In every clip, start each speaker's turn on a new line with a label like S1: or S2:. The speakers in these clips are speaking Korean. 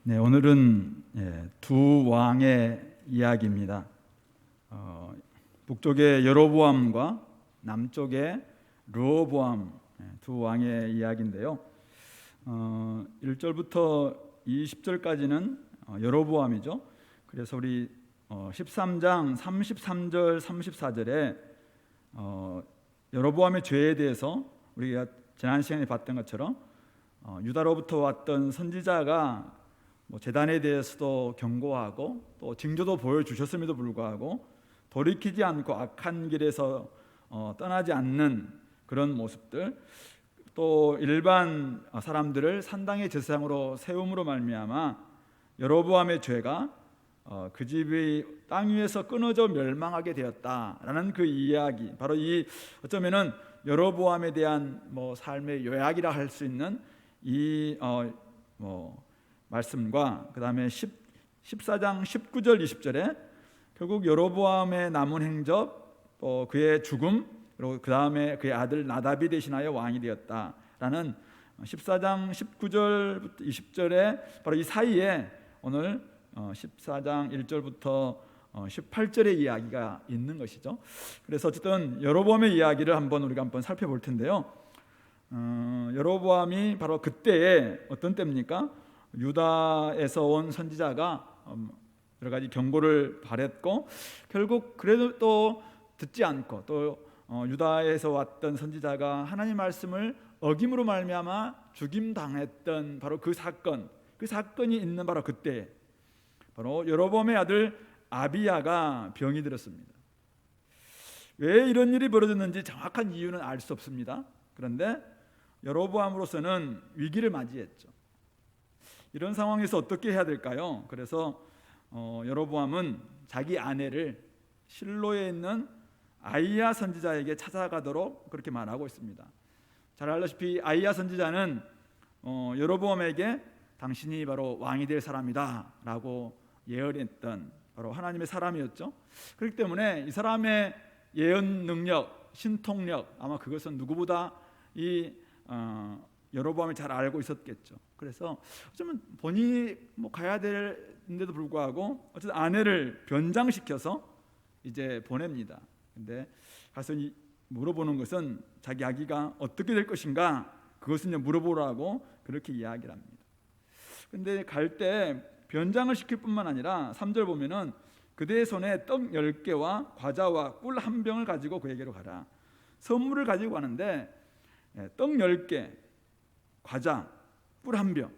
S1: 네, 오늘은 두 왕의 이야기입니다. 북쪽의 여로보암과 남쪽의 르호보암 두 왕의 이야기인데요. 1절부터 20절까지는 여로보암이죠. 그래서 우리 13장 33절 34절에 여로보암의 죄에 대해서 우리가 지난 시간에 봤던 것처럼 유다로부터 왔던 선지자가 제단에 대해서도 경고하고 또 징조도 보여주셨음에도 불구하고 돌이키지 않고 악한 길에서 떠나지 않는 그런 모습들, 또 일반 사람들을 산당의 제사장으로 세움으로 말미암아 여로보암의 죄가 그 집이 땅 위에서 끊어져 멸망하게 되었다라는 그 이야기, 바로 이 어쩌면은 여로보암에 대한 삶의 요약이라 할 수 있는 이 말씀과 그 다음에 14장 19절 20절에 결국 여로보암의 남은 행적, 또 그의 죽음, 그리고 그 다음에 그의 아들 나답이 대신하여 왕이 되었다라는 14장 19절부터 20절에 바로 이 사이에 오늘 14장 1절부터 18절의 이야기가 있는 것이죠. 그래서 어쨌든 여로보암의 이야기를 우리가 한번 살펴볼 텐데요. 여로보암이 바로 그때에 어떤 때입니까? 유다에서 온 선지자가 여러 가지 경고를 바랬고 결국 그래도 또 듣지 않고 또 유다에서 왔던 선지자가 하나님 말씀을 어김으로 말미암아 죽임 당했던 바로 그 사건이 있는 바로 그때 바로 여로보암의 아들 아비야가 병이 들었습니다. 왜 이런 일이 벌어졌는지 정확한 이유는 알 수 없습니다. 그런데 여로보암으로서는 위기를 맞이했죠. 이런 상황에서 어떻게 해야 될까요? 그래서 여로보암은 자기 아내를 실로에 있는 아이야 선지자에게 찾아가도록 그렇게 말하고 있습니다. 잘 알다시피 아이야 선지자는 여로보암에게 당신이 바로 왕이 될 사람이다 라고 예언했던 바로 하나님의 사람이었죠. 그렇기 때문에 이 사람의 예언 능력, 신통력, 아마 그것은 누구보다 이 여로보암이 잘 알고 있었겠죠. 그래서 어쩌면 본인이 가야 되는데도 불구하고 어쨌든 아내를 변장시켜서 이제 보냅니다. 근데 가서 물어보는 것은 자기 아기가 어떻게 될 것인가, 그것은 이제 물어보라고 그렇게 이야기를 합니다. 근데 갈 때 변장을 시킬 뿐만 아니라 3절 보면은 그대의 손에 떡 10개와 과자와 꿀 1병을 가지고 그에게로 가라. 선물을 가지고 가는데 떡 10개, 과자, 꿀 1병.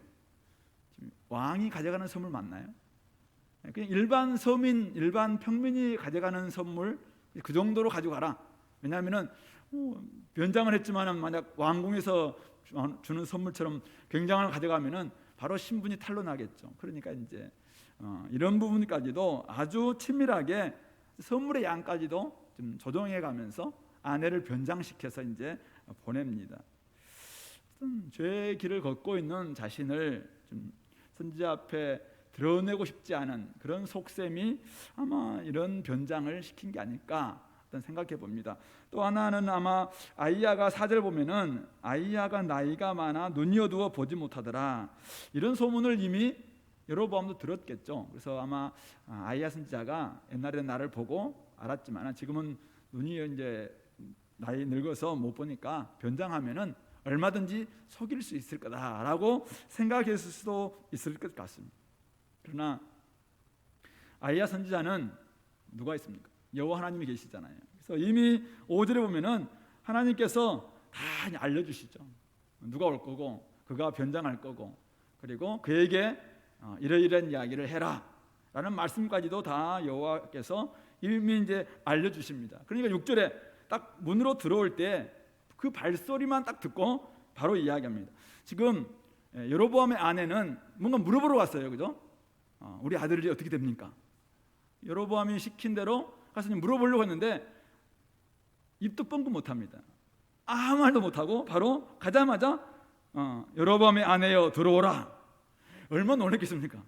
S1: 왕이 가져가는 선물 맞나요? 그냥 일반 서민, 일반 평민이 가져가는 선물 그 정도로 가져가라. 왜냐하면은 변장을 했지만 만약 왕궁에서 주는 선물처럼 굉장을 가져가면은 바로 신분이 탄로나겠죠. 그러니까 이제 이런 부분까지도 아주 친밀하게 선물의 양까지도 좀 조정해 가면서 아내를 변장시켜서 이제 보냅니다. 죄의 길을 걷고 있는 자신을 좀 선지자 앞에 드러내고 싶지 않은 그런 속셈이 아마 이런 변장을 시킨 게 아닐까 생각해 봅니다. 또 하나는 아마 아이야가 4절 보면은 아이야가 나이가 많아 눈이 어두워 보지 못하더라, 이런 소문을 이미 여로보암도 들었겠죠. 그래서 아마 아이야 선지자가 옛날에 나를 보고 알았지만 지금은 눈이 이제 나이 늙어서 못 보니까 변장하면은 얼마든지 속일 수 있을 거다라고 생각했을 수도 있을 것 같습니다. 그러나 아이야 선지자는 누가 있습니까? 여호와 하나님이 계시잖아요. 그래서 이미 5절에 보면은 하나님께서 다 알려주시죠. 누가 올 거고 그가 변장할 거고 그리고 그에게 이러이러한 이야기를 해라 라는 말씀까지도 다 여호와께서 이미 이제 알려주십니다. 그러니까 6절에 딱 문으로 들어올 때 그 발소리만 딱 듣고 바로 이야기합니다. 지금 여로보암의 아내는 뭔가 물어보러 왔어요. 그죠? 우리 아들이 어떻게 됩니까? 여로보암이 시킨 대로 가서 물어보려고 했는데 입도 뻥긋 못합니다. 아무 말도 못하고 바로 가자마자 여로보암의 아내여 들어오라. 얼마나 놀랐겠습니까?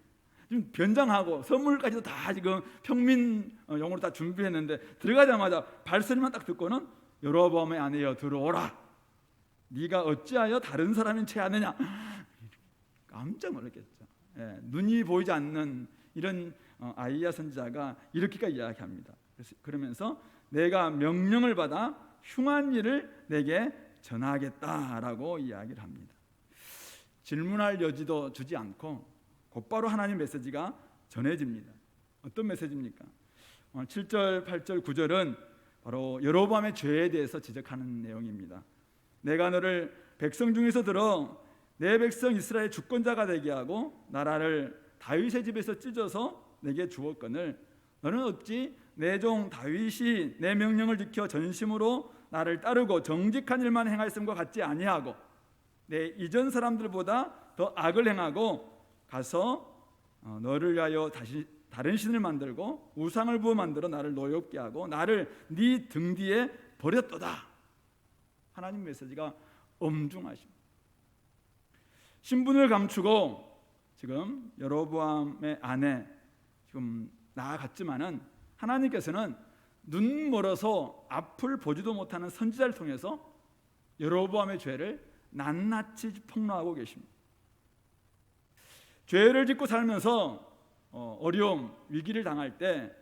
S1: 지금 변장하고 선물까지도 다 지금 평민 용어로 다 준비했는데 들어가자마자 발소리만 딱 듣고는 여로보암의 아내여 들어오라. 네가 어찌하여 다른 사람인 체하느냐. 깜짝 놀랐겠죠. 눈이 보이지 않는 이런 아이야 선지자가 이렇게까지 이야기합니다. 그러면서 내가 명령을 받아 흉한 일을 내게 전하겠다라고 이야기를 합니다. 질문할 여지도 주지 않고 곧바로 하나님 메시지가 전해집니다. 어떤 메시지입니까? 7절, 8절, 9절은 바로 여로보암의 죄에 대해서 지적하는 내용입니다. 내가 너를 백성 중에서 들어 내 백성 이스라엘 주권자가 되게 하고 나라를 다윗의 집에서 찢어서 내게 주었거늘 너는 어찌 내 종 다윗이 내 명령을 지켜 전심으로 나를 따르고 정직한 일만 행하였음과 같지 아니하고 내 이전 사람들보다 더 악을 행하고 가서 너를 위하여 다시 다른 신을 만들고 우상을 부어 만들어 나를 노엽게 하고 나를 네 등 뒤에 버렸도다. 하나님 메시지가 엄중하십니다. 신분을 감추고 지금 여로보암의 아내 지금 나아갔지만은 하나님께서는 눈 멀어서 앞을 보지도 못하는 선지자를 통해서 여로보암의 죄를 낱낱이 폭로하고 계십니다. 죄를 짓고 살면서 어려움, 위기를 당할 때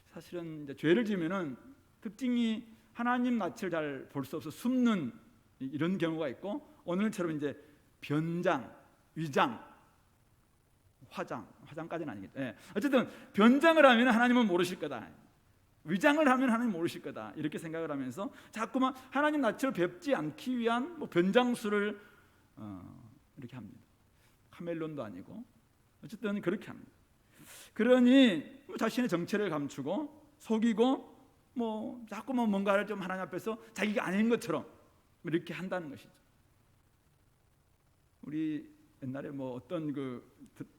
S1: 사실은 이제 죄를 지으면은 특징이 하나님 낯을 잘 볼 수 없어 숨는 이런 경우가 있고 오늘처럼 이제 변장, 위장, 화장까지는 아니겠죠. 어쨌든 변장을 하면 하나님은 모르실 거다. 위장을 하면 하나님 모르실 거다. 이렇게 생각을 하면서 자꾸만 하나님 낯을 뵙지 않기 위한 변장수를 이렇게 합니다. 카멜론도 아니고 어쨌든 그렇게 합니다. 그러니 자신의 정체를 감추고 속이고 자꾸만 뭔가를 좀 하나님 앞에서 자기가 아닌 것처럼 이렇게 한다는 것이죠. 우리 옛날에 어떤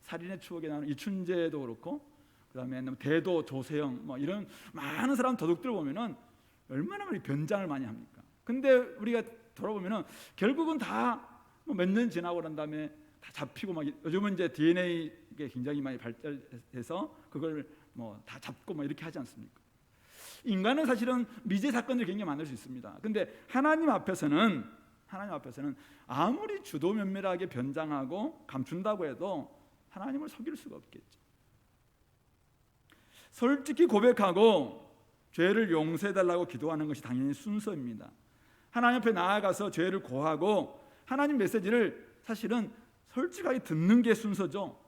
S1: 살인의 추억에 나오는 이춘재도 그렇고 그다음에 대도 조세영 이런 많은 사람 도둑들 보면은 얼마나 우리 변장을 많이 합니까? 근데 우리가 돌아보면은 결국은 다 몇 년 지나고 난 다음에 다 잡히고 요즘은 이제 DNA가 굉장히 많이 발달해서 그걸 다 잡고 이렇게 하지 않습니까? 인간은 사실은 미제 사건들이 굉장히 많을 수 있습니다. 근데 하나님 앞에서는 아무리 주도 면밀하게 변장하고 감춘다고 해도 하나님을 속일 수가 없겠죠. 솔직히 고백하고 죄를 용서해달라고 기도하는 것이 당연히 순서입니다. 하나님 앞에 나아가서 죄를 고하고 하나님 메시지를 사실은 솔직하게 듣는 게 순서죠.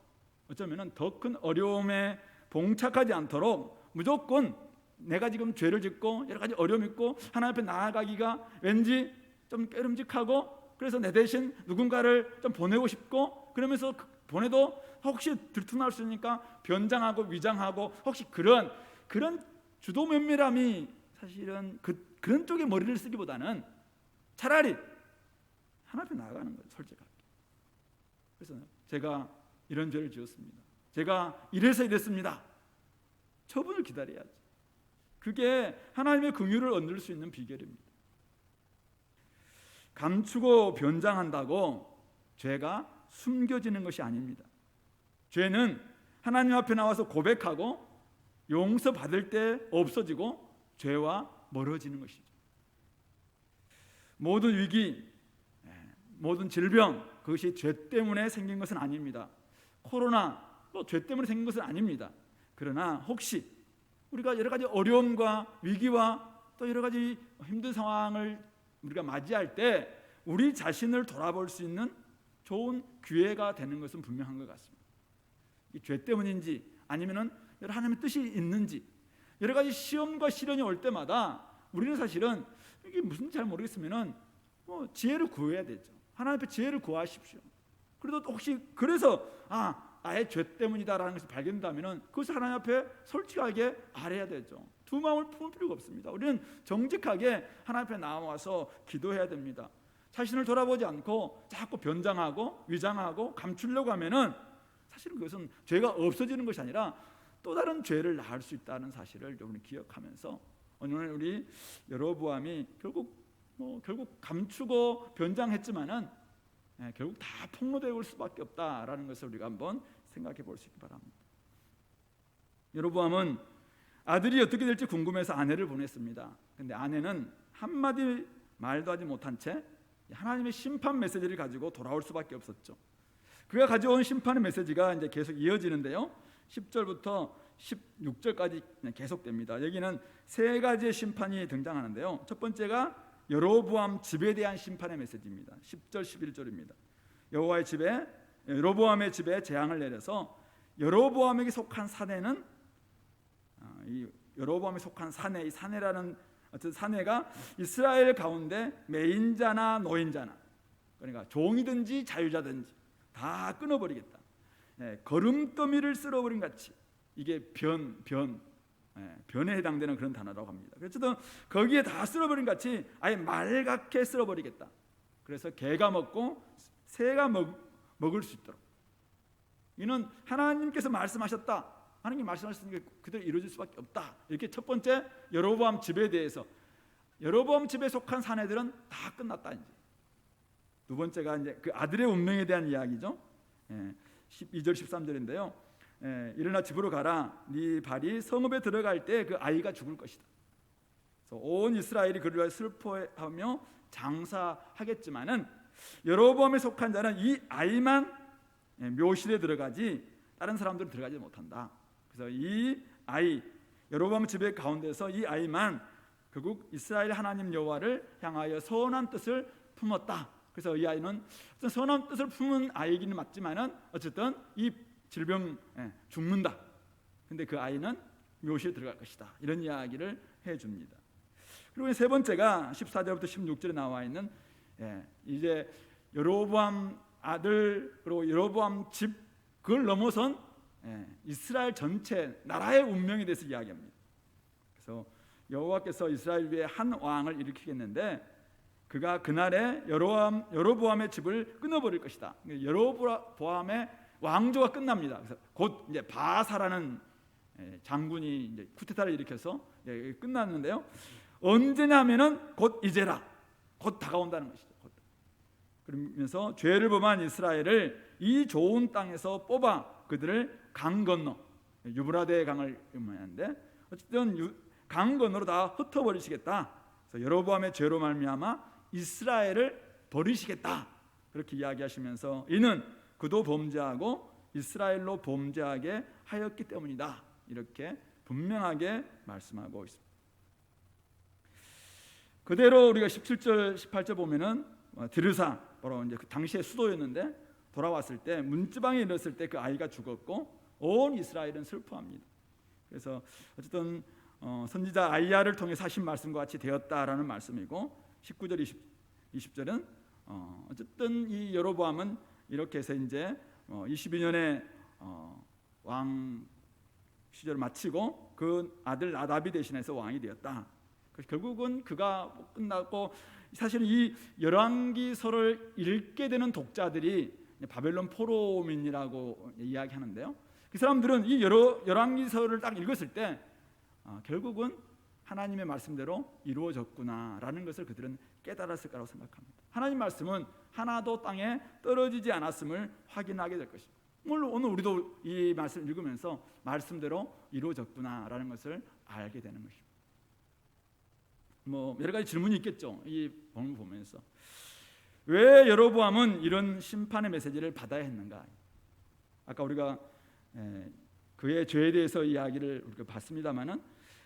S1: 어쩌면 더 큰 어려움에 봉착하지 않도록 무조건 내가 지금 죄를 짓고 여러 가지 어려움이 있고 하나님 앞에 나아가기가 왠지 좀 깨름직하고 그래서 내 대신 누군가를 좀 보내고 싶고 그러면서 보내도 혹시 들통날 수 있으니까 변장하고 위장하고 혹시 그런 주도 면밀함이 사실은 그런 쪽에 머리를 쓰기보다는 차라리 하나님 앞에 나아가는 거예요. 솔직하게. 그래서 제가 이런 죄를 지었습니다. 제가 이래서 이랬습니다. 처분을 기다려야지. 그게 하나님의 긍휼을 얻을 수 있는 비결입니다. 감추고 변장한다고 죄가 숨겨지는 것이 아닙니다. 죄는 하나님 앞에 나와서 고백하고 용서받을 때 없어지고 죄와 멀어지는 것이죠. 모든 위기, 모든 질병 그것이 죄 때문에 생긴 것은 아닙니다. 코로나도 죄 때문에 생긴 것은 아닙니다. 그러나 혹시 우리가 여러 가지 어려움과 위기와 또 여러 가지 힘든 상황을 우리가 맞이할 때 우리 자신을 돌아볼 수 있는 좋은 기회가 되는 것은 분명한 것 같습니다. 이 죄 때문인지 아니면은 하나님의 뜻이 있는지 여러 가지 시험과 시련이 올 때마다 우리는 사실은 이게 무슨 잘 모르겠으면은 지혜를 구해야 되죠. 하나님 앞에 지혜를 구하십시오. 그래도 혹시 그래서 나의 죄 때문이다라는 것이 발견된다면은 그것을 하나님 앞에 솔직하게 아뢰야 되죠. 두 마음을 품을 필요가 없습니다. 우리는 정직하게 하나님 앞에 나와서 기도해야 됩니다. 자신을 돌아보지 않고 자꾸 변장하고 위장하고 감추려고 하면은 사실은 그것은 죄가 없어지는 것이 아니라 또 다른 죄를 낳을 수 있다는 사실을 여러분이 기억하면서 오늘 우리 여로보암이 결국 감추고 변장했지만은 결국 다 폭로되어 올 수밖에 없다라는 것을 우리가 한번 생각해 볼 수 있기 바랍니다. 여로보암은 아들이 어떻게 될지 궁금해서 아내를 보냈습니다. 근데 아내는 한마디 말도 하지 못한 채 하나님의 심판 메시지를 가지고 돌아올 수밖에 없었죠. 그가 가져온 심판의 메시지가 이제 계속 이어지는데요. 10절부터 16절까지 계속됩니다. 여기는 세 가지의 심판이 등장하는데요. 첫 번째가 여로보암 집에 대한 심판의 메시지입니다. 10절 11절입니다. 여호와의 집에 여로보암의 집에 재앙을 내려서 여로보암에게 속한 사내는 이 여로보암에 속한 사내, 이 사내라는 어떤 사내가 이스라엘 가운데 매인자나 노인자나, 그러니까 종이든지 자유자든지 다 끊어버리겠다. 거름더미를 쓸어버린 같이, 이게 변에 해당되는 그런 단어라고 합니다. 그래서 거기에 다 쓸어버린 같이 아예 말갛게 쓸어버리겠다. 그래서 개가 먹고 새가 먹을 수 있도록. 이는 하나님께서 말씀하셨다. 하나님이 말씀하셨으니까 그대로 이루어질 수밖에 없다. 이렇게 첫 번째 여로보암 집에 대해서, 여로보암 집에 속한 사내들은 다 끝났다. 이제 두 번째가 이제 그 아들의 운명에 대한 이야기죠. 12절 13절인데요. 일어나 집으로 가라. 네 발이 성읍에 들어갈 때 그 아이가 죽을 것이다. 그래서 온 이스라엘이 그를 위하여 슬퍼하며 장사하겠지만은 여로보암에 속한 자는 이 아이만 묘실에 들어가지 다른 사람들은 들어가지 못한다. 그래서 이 아이, 여로보암 집의 가운데서 이 아이만 결국 이스라엘 하나님 여호와를 향하여 선한 뜻을 품었다. 그래서 이 아이는 선한 뜻을 품은 아이기는 맞지만은 어쨌든 이 질병 죽는다. 근데 그 아이는 묘실에 들어갈 것이다. 이런 이야기를 해줍니다. 그리고 세 번째가 14절부터 16절에 나와 있는 이제 여로보암 아들 그리고 여로보암 집, 그걸 넘어선 이스라엘 전체 나라의 운명에 대해서 이야기합니다. 그래서 여호와께서 이스라엘 위에 한 왕을 일으키겠는데 그가 그날에 여로보암의 집을 끊어버릴 것이다. 여로보암의 왕조가 끝납니다. 그래서 곧 이제 바사라는 장군이 이제 쿠데타를 일으켜서 끝났는데요. 언제냐면은 곧 이제라, 곧 다가온다는 것이죠. 그러면서 죄를 범한 이스라엘을 이 좋은 땅에서 뽑아 그들을 강 건너, 유브라데 강을 의미하는데 어쨌든 강 건너로 다 흩어버리시겠다. 그래서 여로보암의 죄로 말미암아 이스라엘을 버리시겠다. 그렇게 이야기하시면서 이는 그도 범죄하고 이스라엘로 범죄하게 하였기 때문이다. 이렇게 분명하게 말씀하고 있습니다. 그대로 우리가 17절 18절 보면은 드르사, 바로 이제 그 당시의 수도였는데 돌아왔을 때 문지방에 이르렀을 때 그 아이가 죽었고 온 이스라엘은 슬퍼합니다. 그래서 어쨌든 선지자 아이야를 통해 하신 말씀과 같이 되었다라는 말씀이고 19절 20절은 어쨌든 이 여로보암은 이렇게 해서 이제 22년에 왕 시절을 마치고 그 아들 나답이 대신해서 왕이 되었다. 그래서 결국은 그가 끝났고 사실 이 열왕기서를 읽게 되는 독자들이 바벨론 포로민이라고 이야기하는데요. 그 사람들은 이 열왕기서를 딱 읽었을 때 결국은 하나님의 말씀대로 이루어졌구나라는 것을 그들은 깨달았을 거라고 생각합니다. 하나님 말씀은 하나도 땅에 떨어지지 않았음을 확인하게 될 것입니다. 물론 오늘 우리도 이 말씀을 읽으면서 말씀대로 이루어졌구나라는 것을 알게 되는 것입니다. 뭐 여러 가지 질문이 있겠죠. 이 본문을 보면서 왜 여로보암은 이런 심판의 메시지를 받아야 했는가? 아까 우리가 그의 죄에 대해서 이야기를 우리가 봤습니다만은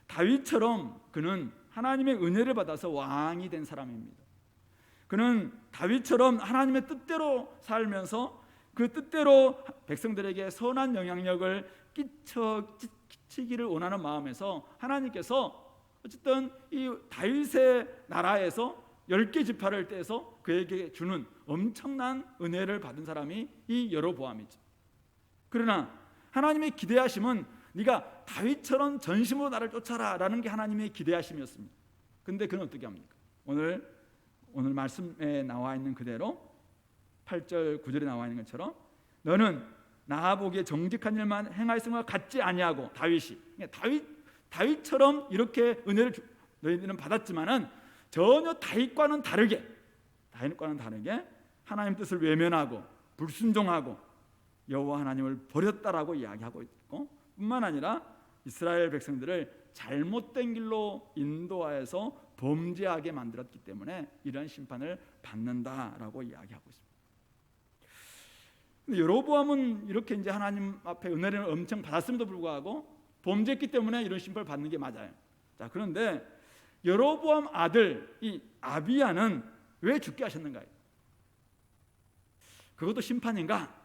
S1: 다윗처럼 그는 하나님의 은혜를 받아서 왕이 된 사람입니다. 그는 다윗처럼 하나님의 뜻대로 살면서 그 뜻대로 백성들에게 선한 영향력을 끼치기를 원하는 마음에서 하나님께서 어쨌든 이 다윗의 나라에서 10개 지파를 떼서 그에게 주는 엄청난 은혜를 받은 사람이 이 여로보암이죠. 그러나 하나님의 기대하심은 네가 다윗처럼 전심으로 나를 쫓아라라는 게 하나님의 기대하심이었습니다. 근데 그는 어떻게 합니까? 오늘 말씀에 나와 있는 그대로 8절 9절에 나와 있는 것처럼 너는 나 보기에 정직한 일만 행하였음과 같지 아니하고 다윗처럼 이렇게 은혜를 너희들은 받았지만은 전혀 다윗과는 다르게 하나님 뜻을 외면하고 불순종하고 여호와 하나님을 버렸다라고 이야기하고 있고 뿐만 아니라 이스라엘 백성들을 잘못된 길로 인도하여서 범죄하게 만들었기 때문에 이런 심판을 받는다라고 이야기하고 있습니다. 근데 여로보암은 이렇게 이제 하나님 앞에 은혜를 엄청 받았음에도 불구하고 범죄했기 때문에 이런 심판을 받는 게 맞아요. 자, 그런데 여로보암 아들 이 아비야는 왜 죽게 하셨는가요? 그것도 심판인가?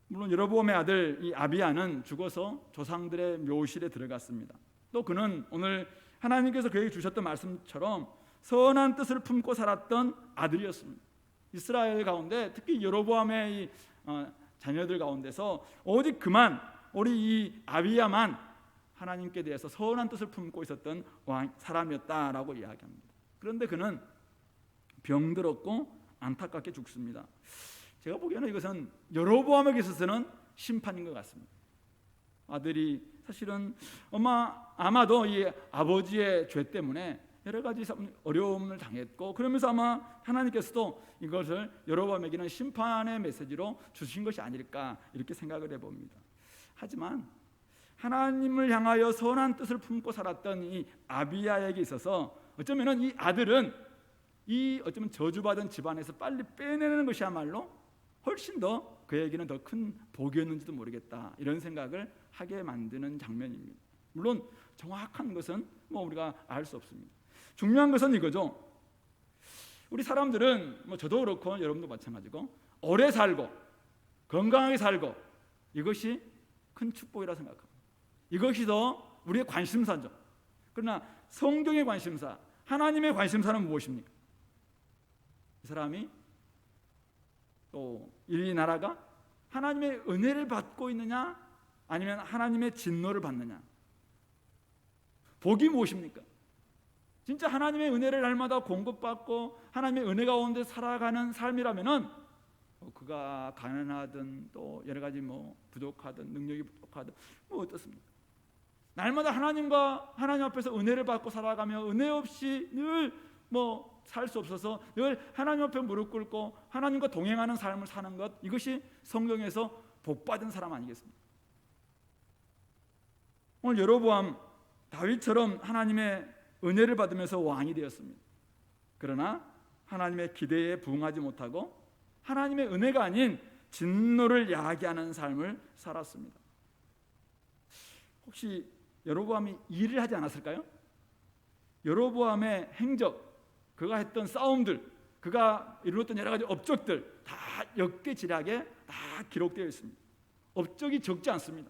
S1: 물론 여로보암의 아들 이 아비야는 죽어서 조상들의 묘실에 들어갔습니다. 또 그는 오늘 하나님께서 그에게 주셨던 말씀처럼 선한 뜻을 품고 살았던 아들이었습니다. 이스라엘 가운데 특히 여로보암의 이 자녀들 가운데서 오직 그만 우리 이 아비야만 하나님께 대해서 선한 뜻을 품고 있었던 사람이었다라고 이야기합니다. 그런데 그는 병들었고 안타깝게 죽습니다. 제가 보기에는 이것은 여로보암에게 있어서는 심판인 것 같습니다. 아들이 사실은 아마도 이 아버지의 죄 때문에 여러 가지 어려움을 당했고, 그러면서 아마 하나님께서도 이것을 여로보암에게는 심판의 메시지로 주신 것이 아닐까 이렇게 생각을 해봅니다. 하지만 하나님을 향하여 선한 뜻을 품고 살았던 이 아비야에게 있어서 어쩌면 이 아들은 이 어쩌면 저주받은 집안에서 빨리 빼내는 것이야말로 훨씬 더 그에게는 더 큰 복이었는지도 모르겠다, 이런 생각을 하게 만드는 장면입니다. 물론 정확한 것은 우리가 알 수 없습니다. 중요한 것은 이거죠. 우리 사람들은 저도 그렇고 여러분도 마찬가지고 오래 살고 건강하게 살고 이것이 큰 축복이라 생각합니다. 이것이 더 우리의 관심사죠. 그러나 성경의 관심사, 하나님의 관심사는 무엇입니까? 이 사람이 또 이 나라가 하나님의 은혜를 받고 있느냐 아니면 하나님의 진노를 받느냐. 복이 무엇입니까? 진짜 하나님의 은혜를 날마다 공급받고 하나님의 은혜 가운데 살아가는 삶이라면은 그가 가난하든 또 여러 가지 부족하든 능력이 부족하든 어떻습니까? 날마다 하나님 앞에서 은혜를 받고 살아가며 은혜 없이 늘 살 수 없어서 늘 하나님 앞에 무릎 꿇고 하나님과 동행하는 삶을 사는 것, 이것이 성경에서 복받은 사람 아니겠습니까? 오늘 여로보암 다윗처럼 하나님의 은혜를 받으면서 왕이 되었습니다. 그러나 하나님의 기대에 부응하지 못하고 하나님의 은혜가 아닌 진노를 야기하는 삶을 살았습니다. 혹시 여로보암이 일을 하지 않았을까요? 여로보암의 행적, 그가 했던 싸움들, 그가 이루었던 여러 가지 업적들 다 역대지략에 다 기록되어 있습니다. 업적이 적지 않습니다.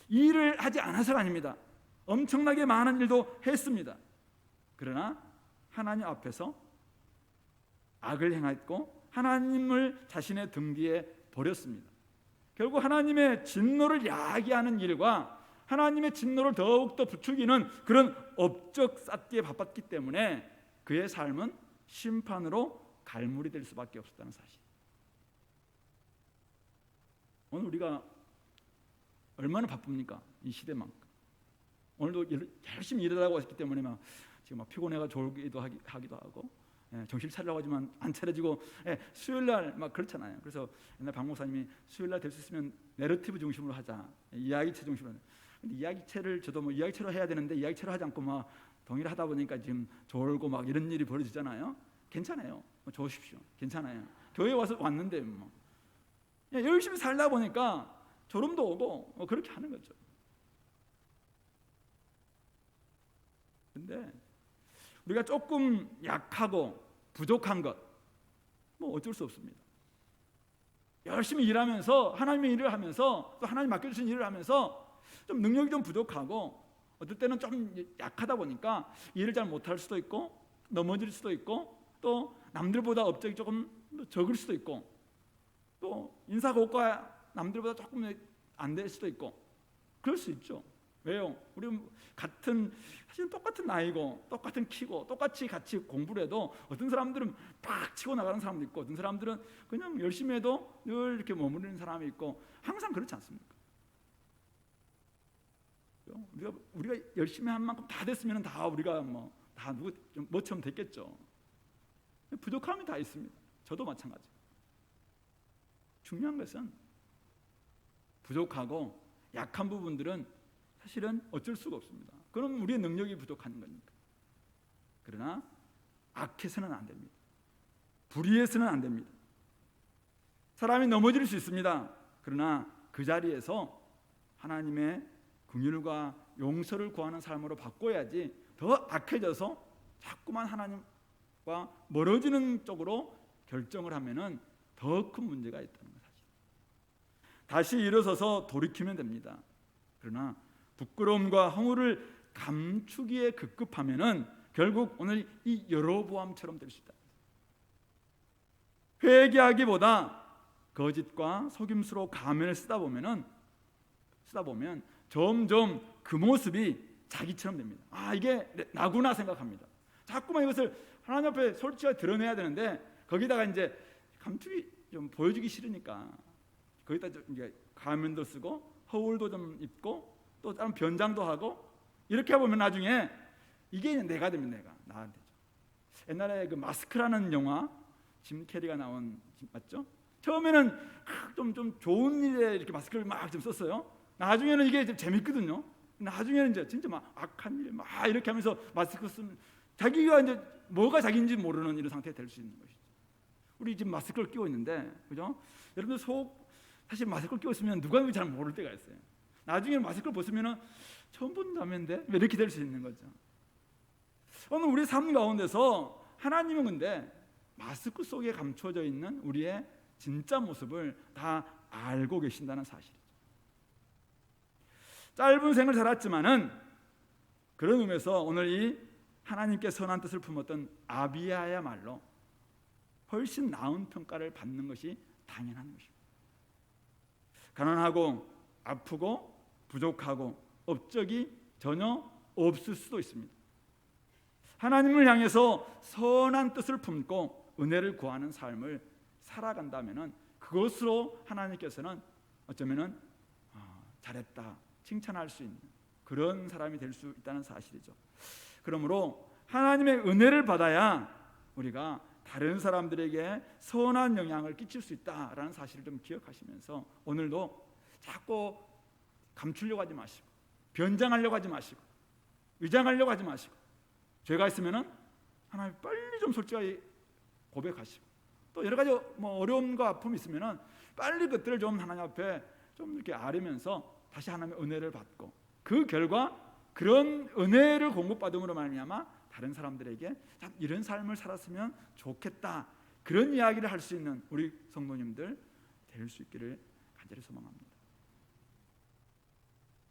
S1: 일을 하지 않아서가 아닙니다. 엄청나게 많은 일도 했습니다. 그러나 하나님 앞에서 악을 행했고 하나님을 자신의 등 뒤에 버렸습니다. 결국 하나님의 진노를 야기하는 일과 하나님의 진노를 더욱더 부추기는 그런 업적 쌓기에 바빴기 때문에 그의 삶은 심판으로 갈무리 될 수밖에 없었다는 사실. 오늘 우리가 얼마나 바쁩니까? 이 시대만큼. 오늘도 열심히 일하고 왔기 때문에 지금 피곤해가 졸기도 하기도 하고, 정신 차리려고 하지만 안 차려지고, 수요일날 그렇잖아요. 그래서 옛날 박 목사님이 수요일날 될 수 있으면 내러티브 중심으로 하자, 이야기체 중심으로. 근데 이야기체를 저도 이야기체로 해야 되는데 이야기체로 하지 않고 동의를 하다 보니까 지금 졸고 이런 일이 벌어지잖아요. 괜찮아요. 좋으십시오. 괜찮아요. 교회 왔는데 열심히 살다 보니까 졸음도 오고 그렇게 하는 거죠. 근데 우리가 조금 약하고 부족한 것 어쩔 수 없습니다. 열심히 일하면서 하나님의 일을 하면서 또 하나님 맡겨주신 일을 하면서 좀 능력이 좀 부족하고 어떨 때는 좀 약하다 보니까 일을 잘 못할 수도 있고 넘어질 수도 있고 또 남들보다 업적이 조금 적을 수도 있고 또 인사고과 남들보다 조금 안 될 수도 있고 그럴 수 있죠. 왜요? 우리 사실 똑같은 나이고 똑같은 키고 똑같이 같이 공부를 해도 어떤 사람들은 팍 치고 나가는 사람도 있고 어떤 사람들은 그냥 열심히 해도 늘 이렇게 머무르는 사람이 있고 항상 그렇지 않습니까? 우리가 열심히 한 만큼 다 됐으면 다 우리가 다 누구 뭐처럼 됐겠죠. 부족함이 다 있습니다. 저도 마찬가지. 중요한 것은 부족하고 약한 부분들은 사실은 어쩔 수가 없습니다. 그럼 우리의 능력이 부족한 거니까. 그러나 악해서는 안 됩니다. 불의해서는 안 됩니다. 사람이 넘어질 수 있습니다. 그러나 그 자리에서 하나님의 긍휼과 용서를 구하는 삶으로 바꿔야지 더 악해져서 자꾸만 하나님과 멀어지는 쪽으로 결정을 하면은 더 큰 문제가 있다는 것 사실. 다시 일어서서 돌이키면 됩니다. 그러나 부끄러움과 허물을 감추기에 급급하면은 결국 오늘 이 여로보암처럼 될 수 있다. 회개하기보다 거짓과 속임수로 가면을 쓰다 보면 점점 그 모습이 자기처럼 됩니다. 아, 이게 나구나 생각합니다. 자꾸만 이것을 하나님 앞에 솔직하게 드러내야 되는데 거기다가 이제 감추기 좀 보여주기 싫으니까 거기다 좀 이제 가면도 쓰고 허울도 좀 입고 또 다른 변장도 하고 이렇게 해보면 나중에 이게 내가 되면 내가 나한테죠. 옛날에 그 마스크라는 영화 짐 캐리가 나온 맞죠? 처음에는 좀 좋은 일에 이렇게 마스크를 막 좀 썼어요. 나중에는 이게 좀 재밌거든요. 나중에는 이제 진짜 막 악한 일 막 이렇게 하면서 마스크 쓰면 자기가 이제 뭐가 자기인지 모르는 이런 상태가 될 수 있는 것이죠. 우리 지금 마스크를 끼고 있는데, 그죠? 여러분들 사실 마스크를 끼고 있으면 누가 잘 모를 때가 있어요. 나중에 마스크를 벗으면은 처음 본 남인데 왜 이렇게 될 수 있는 거죠. 오늘 우리 삶 가운데서 하나님은 근데 마스크 속에 감춰져 있는 우리의 진짜 모습을 다 알고 계신다는 사실이죠. 짧은 생을 살았지만은 그런 의미에서 오늘 이 하나님께 선한 뜻을 품었던 아비야야말로 훨씬 나은 평가를 받는 것이 당연한 것입니다. 가난하고 아프고 부족하고 업적이 전혀 없을 수도 있습니다. 하나님을 향해서 선한 뜻을 품고 은혜를 구하는 삶을 살아간다면 그것으로 하나님께서는 어쩌면 잘했다 칭찬할 수 있는 그런 사람이 될 수 있다는 사실이죠. 그러므로 하나님의 은혜를 받아야 우리가 다른 사람들에게 선한 영향을 끼칠 수 있다라는 사실을 좀 기억하시면서 오늘도 자꾸 감추려고 하지 마시고 변장하려고 하지 마시고 위장하려고 하지 마시고 죄가 있으면은 하나님 빨리 좀 솔직하게 고백하시고 또 여러 가지 뭐 어려움과 아픔이 있으면은 빨리 그들을 좀 하나님 앞에 좀 이렇게 아뢰면서 다시 하나님의 은혜를 받고 그 결과 그런 은혜를 공급받음으로 말미암아 다른 사람들에게 참 이런 삶을 살았으면 좋겠다 그런 이야기를 할 수 있는 우리 성도님들 될 수 있기를 간절히 소망합니다.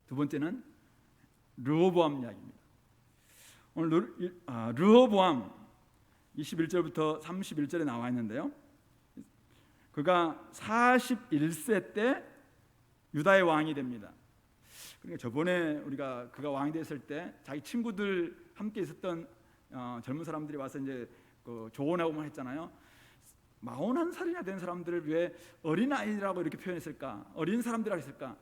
S1: 두 번째는 르호보암 이야기입니다. 오늘 르호보암 21절부터 31절에 나와 있는데요. 그가 41세 때 유다의 왕이 됩니다. 그러니까 저번에 우리가 그가 왕이 됐을 때 자기 친구들 함께 있었던 젊은 사람들이 와서 이제 그 조언하고만 했잖아요. 41살이나 된 사람들을 왜 어린아이라고 이렇게 표현했을까? 어린 사람들이라고 했을까?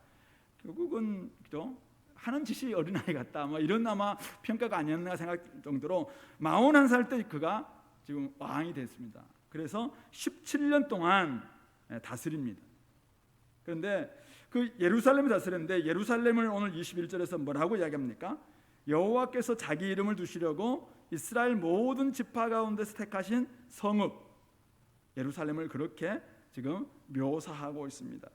S1: 결국은 또 하는 짓이 어린아이 같다. 뭐 이런 아마 평가가 아니었나 생각 정도로 41살 때 그가 지금 왕이 됐습니다. 그래서 17년 동안 다스립니다. 그런데 그 예루살렘을 다스렸는데 예루살렘을 오늘 21절에서 뭐라고 이야기합니까? 여호와께서 자기 이름을 두시려고 이스라엘 모든 지파 가운데서 택하신 성읍 예루살렘을 그렇게 지금 묘사하고 있습니다.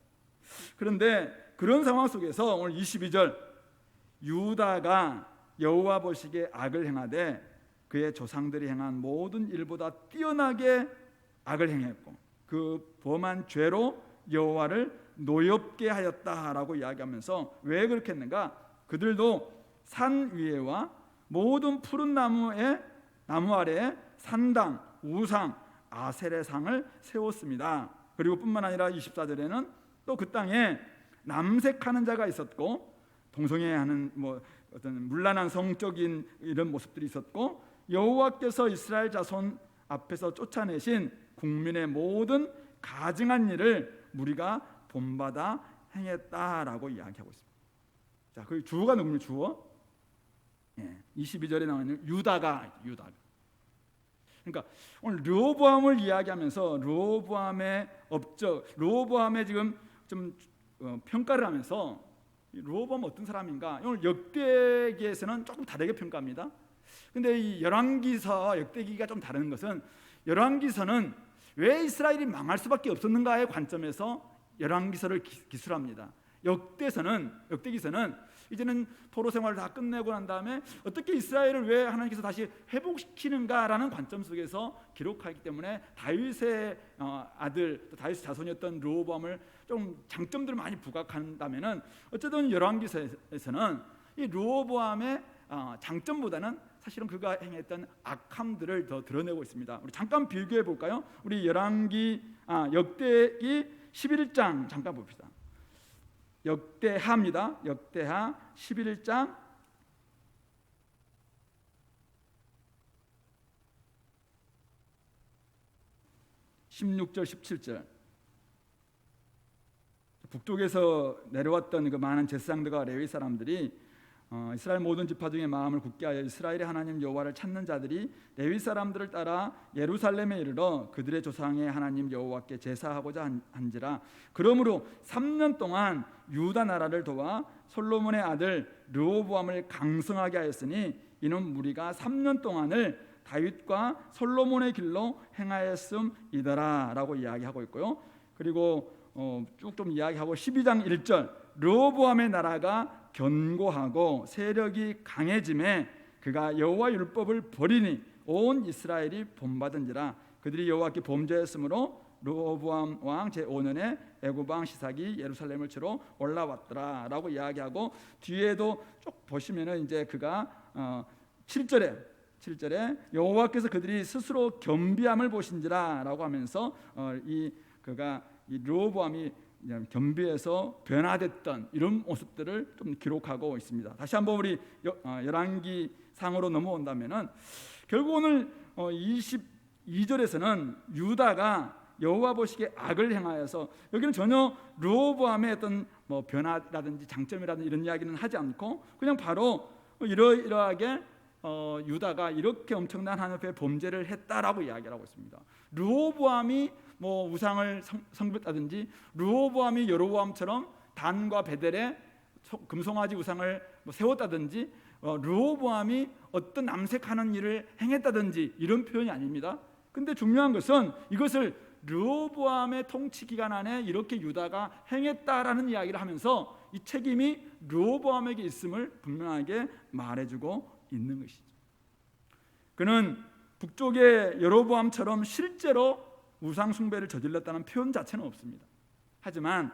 S1: 그런데 그런 상황 속에서 오늘 22절 유다가 여호와 보시기에 악을 행하되 그의 조상들이 행한 모든 일보다 뛰어나게 악을 행했고 그 범한 죄로 여호와를 노엽게 하였다라고 이야기하면서 왜 그렇게 했는가? 그들도 산 위에와 모든 푸른 나무 아래에 산당, 우상, 아세레 상을 세웠습니다. 그리고 뿐만 아니라 24절에는 또 그 땅에 남색하는 자가 있었고 동성애하는 뭐 어떤 문란한 성적인 이런 모습들이 있었고 여호와께서 이스라엘 자손 앞에서 쫓아내신 국민의 모든 가증한 일을 무리가 본받아 행했다라고 이야기하고 있습니다. 자, 그 주어가 누구냐? 주어? 22절에 나와 있는 유다가. 그러니까 오늘 르호보암을 이야기하면서 르호보암의 업적, 르호보암의 지금 좀 평가를 하면서 르호보암 어떤 사람인가? 오늘 역대기에서는 조금 다르게 평가합니다. 근데 이 열왕기서와 역대기가 좀 다른 것은 열왕기서는 왜 이스라엘이 망할 수밖에 없었는가의 관점에서 열왕기서를 기술합니다. 역대기서는 이제는 포로 생활을 다 끝내고 난 다음에 어떻게 이스라엘을 왜 하나님께서 다시 회복시키는가라는 관점 속에서 기록하기 때문에 다윗의 아들, 다윗의 자손이었던 르호보암을 좀 장점들을 많이 부각한다면은 어쨌든 열왕기서에서는 이 르호보암의 장점보다는 사실은 그가 행했던 악함들을 더 드러내고 있습니다. 우리 잠깐 비교해 볼까요? 우리 역대기 11장 잠깐 봅시다. 역대하입니다. 역대하 11장 16절 17절. 북쪽에서 내려왔던 그 많은 제사장들과 레위 사람들이 이스라엘 모든 지파 중에 마음을 굳게 하여 이스라엘의 하나님 여호와를 찾는 자들이 레위 사람들을 따라 예루살렘에 이르러 그들의 조상의 하나님 여호와께 제사하고자 한지라. 그러므로 3년 동안 유다 나라를 도와 솔로몬의 아들 르호보암을 강성하게 하였으니 이는 무리가 3년 동안을 다윗과 솔로몬의 길로 행하였음이더라 라고 이야기하고 있고요. 그리고 쭉 좀 이야기하고 12장 1절 르호보암의 나라가 견고하고 세력이 강해짐에 그가 여호와 율법을 버리니 온 이스라엘이 본받은지라. 그들이 여호와께 범죄했으므로 르호보암 왕 제5년에 애굽 왕 시삭이 예루살렘을 치러 올라왔더라 라고 이야기하고 뒤에도 쭉 보시면은 이제 그가 7절에 여호와께서 그들이 스스로 겸비함을 보신지라 라고 하면서 그가 이 르호보암이 겸비해서 변화됐던 이런 모습들을 좀 기록하고 있습니다. 다시 한번 우리 열왕기 상으로 넘어온다면은 결국 오늘 22절에서는 유다가 여호와 보시기에 악을 행하여서 여기는 전혀 르호보암의 어떤 변화라든지 장점이라든지 이런 이야기는 하지 않고 그냥 바로 이러이러하게 유다가 이렇게 엄청난 하나님 앞에 범죄를 했다라고 이야기를 하고 있습니다. 르호보암이 우상을 섬겼다든지 르호보암이 여로보암처럼 단과 베델에 금송아지 우상을 세웠다든지 르호보암이 어떤 남색하는 일을 행했다든지 이런 표현이 아닙니다. 근데 중요한 것은 이것을 르호보암의 통치 기간 안에 이렇게 유다가 행했다라는 이야기를 하면서 이 책임이 르호보암에게 있음을 분명하게 말해주고 있는 것이죠. 그는 북쪽의 여로보암처럼 실제로 우상 숭배를 저질렀다는 표현 자체는 없습니다. 하지만